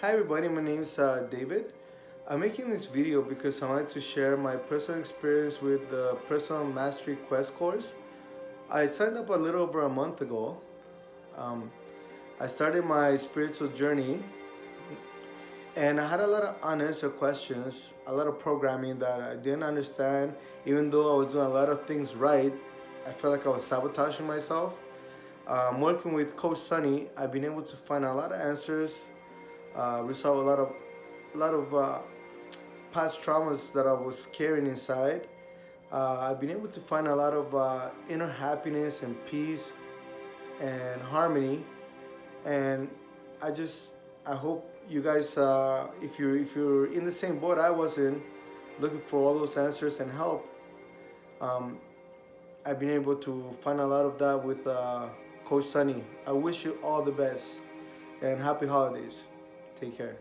Hi everybody, my name is David. I'm making this video because I wanted to share my personal experience with the Personal Mastery Quest course. I signed up a little over a month ago. Um, I started my spiritual journey and I had a lot of unanswered questions, a lot of programming that I didn't understand. Even though I was doing a lot of things right, I felt like I was sabotaging myself. Working with Coach Sunny, I've been able to find a lot of answers, resolve a lot of past traumas that I was carrying inside. I've been able to find a lot of inner happiness and peace and harmony. And I just I hope you guys, if you're in the same boat I was in, looking for all those answers and help, um, I've been able to find a lot of that with Coach Sunny. I wish you all the best and happy holidays. Take care.